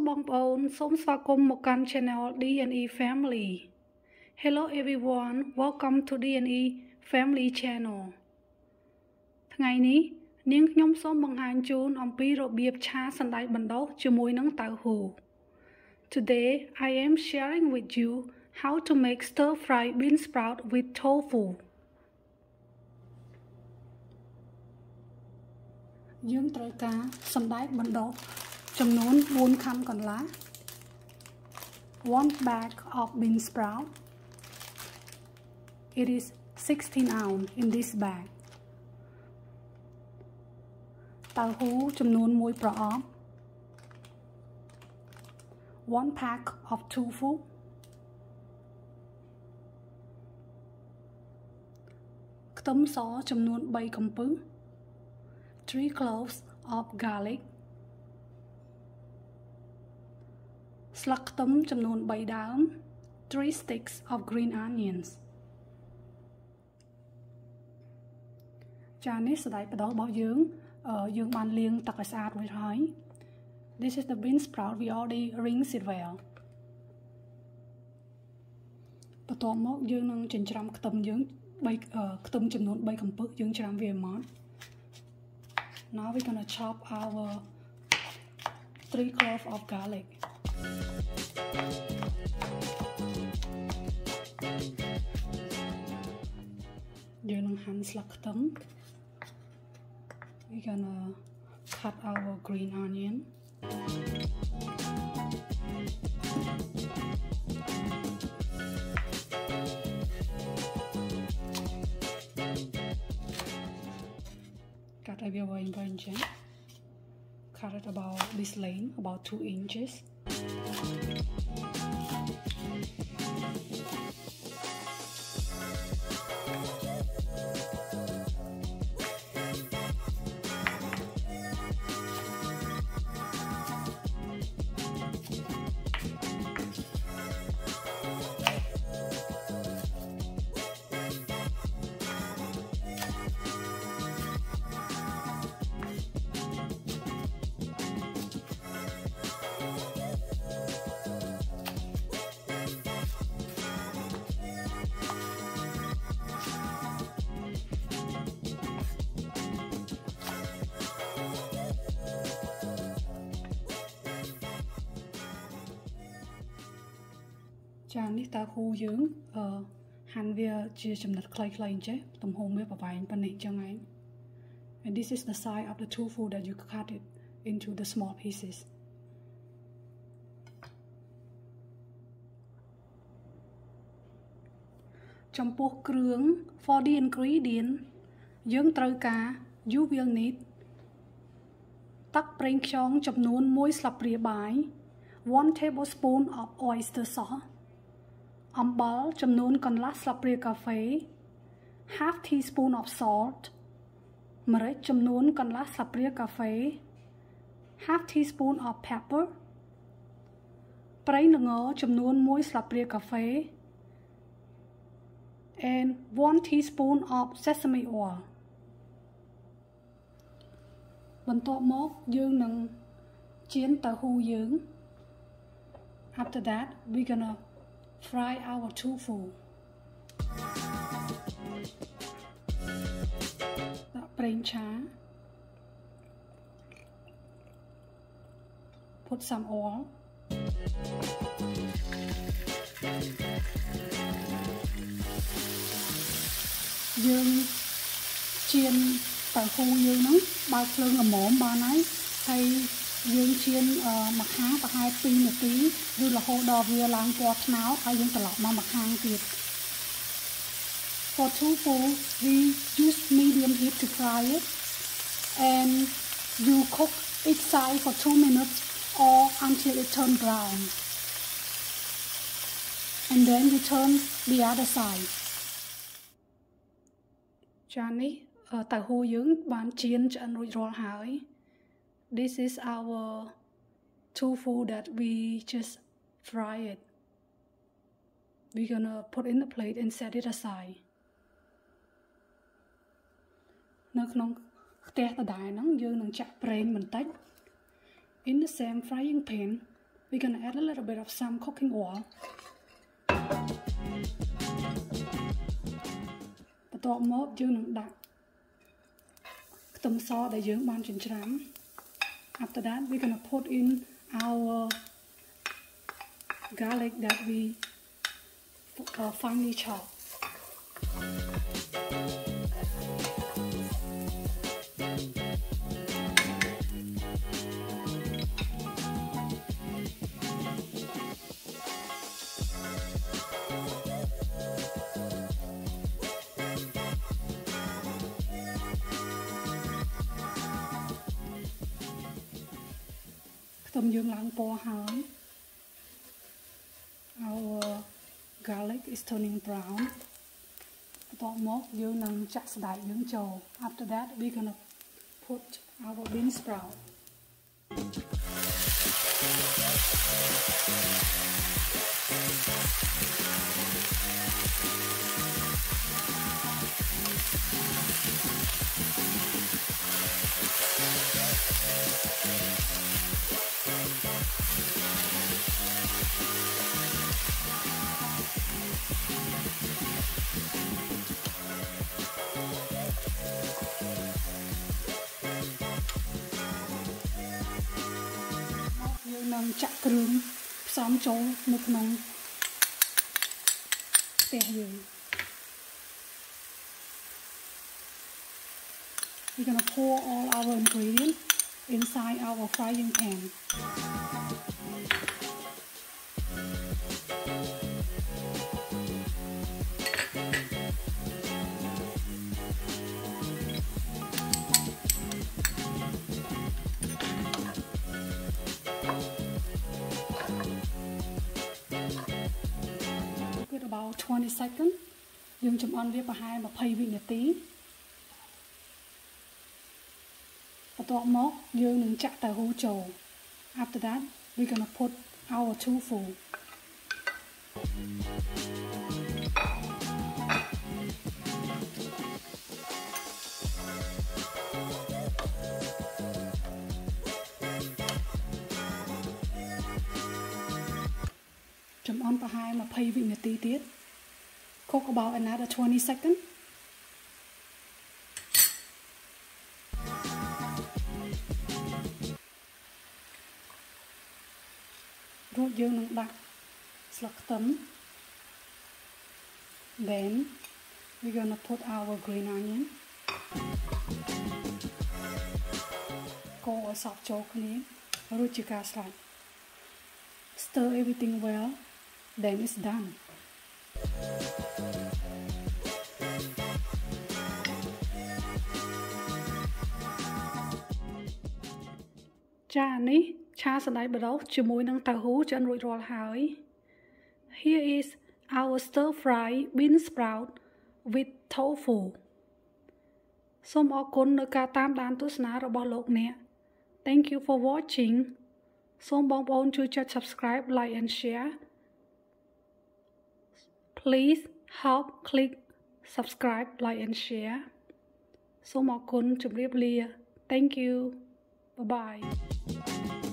bong bone, som swakom mokan channel D&E family. Hello everyone, welcome to D&E family channel. ថ្ងៃនេះនាងខ្ញុំសូមបង្ហាញជូនអំពីរបៀបឆាសណ្តែកបណ្ដុះជាមួយនឹងតៅហ៊ូ Today I am sharing with you how to make stir-fry bean sprout with tofu. យើងត្រូវការសណ្តែកបណ្ដុះចំនួន4ខាំកន្លះ 1 bag of bean sprout. It is 16 ounce in this bag. តៅហ៊ូចំនួន1ប្រអប់ 1 pack of tofu. ខ្ទឹមសចំនួន3កំពឹស 3 cloves of garlic. ស្លឹកខ្ទឹមចំនួន3ដើម 3 sticks of green onions. ចា៎នេះសណ្តែកបណ្ដុះរបស់យើងបានលាងទឹកឲ្យស្អាតរួចហើយ This is the bean sprout. We already rinse it well. បន្ទាប់មកយើងនឹងចិញ្ច្រាំខ្ទឹមយើងខ្ទឹមចំនួន3កំពឹសយើងច្រាំវាឲ្យម៉ត់ Now we're gonna chop our 3 cloves of garlic. យើងនឹងហាន់ស្លឹកខ្ទឹម We're gonna cut our green onion. Cut away one bunch. Cut it about this length, about 2 inches.ចានេះតើហ៊ូយើងហាន់វាជាចំណិតខ្លីៗអញ្ចឹងទំហំវាប្រវែងប៉ុណ្ណេះអញ្ចឹងឯង And this is the size of the tofu that you cut it into the small pieces. ចំពោះគ្រឿង For the ingredient យើងត្រូវការ You will need ទឹកប្រេងខ្យងចំនួន1ស្លាបព្រាបាយ 1 tablespoon of oyster sauce. អំបិលចំនួនកន្លះស្លាបព្រាកាហ្វេ half teaspoon of salt ម្រេចចំនួនកន្លះស្លាបព្រាកាហ្វេ half teaspoon of pepper ប្រេងល្ងចំនួន1ស្លាបព្រាកាហ្វេ and 1 teaspoon of sesame oil បន្ទាប់មកយើងនឹងចៀនតៅហ៊ូយើង After that we're gonna fry our tofu. ដាក់ប្រេងឆា Put some oil. យើងចៀនតៅហ៊ូយើងហ្នឹងបើកភ្លើងល្មមបានហើយយើងចៀនមួយខាងប្រហែល2នាទីឬរហូតដល់វាឡើងពណ៌ត្នោតហើយយើងត្រឡប់មកមួយខាងទៀត For tofu we use medium heat to fry it and you cook each side for 2 minutes or until it turn brown and then you turn the other side ចានេះតៅហ៊ូយើងបានចៀនឆ្អិនរួចរាល់ហើយ This is our tofu that we just fry it. We're gonna put in the plate and set it aside. នៅក្នុងផ្ទះដដែលហ្នឹងយើងនឹងចាក់ប្រេងបន្តិច In the same frying pan we're gonna add a little bit of some cooking oil. បន្ទាប់មកយើងនឹងដាក់ខ្ទឹមសដែលយើងបានចិញ្ច្រាំ After that we're gonna put in our garlic that we finely chopped. ខ្ទឹមយើងឡើងពណ៌ហើយ Our garlic is turning brown. បន្ទាប់មកយើងនឹងចាក់សណ្តែកយើងចូល After that we're gonna put our beansprout. យើងនឹងចាក់គ្រឿងផ្សំចូលនៅក្នុងផ្ទះយើង We're gonna pour all our ingredients inside our frying pan. About 20 seconds យើងចំអិនវាប្រហែល20 វិនាទី បន្ទាប់មកយើងនឹងចាក់តៅហ៊ូចូល After that we're gonna put our tofu. ចំអិនប្រហែល20 វិនាទីទៀត Cook about another 20 seconds. រួចយើងនឹងដាក់ស្លឹកខ្ទឹម Then we're gonna put our green onion. កូរឲ្យសព្វចូលគ្នារួចជាការស្រេច Stir everything well. Then it's done. ចានេះឆាសណ្តែកបរោសជាមួយនឹងតៅហ៊ូឆ្អិនរួចរាល់ហើយ Here is our stir fry beansprout with tofu. សូមអរគុណនៅការតាមដានទស្សនារបស់លោកអ្នក Thank you for watching. សូមបងប្អូនជួយចុច subscribe, like and share. Please help click subscribe, like and share. សូមអរគុណជម្រាបលា Thank you. Bye bye.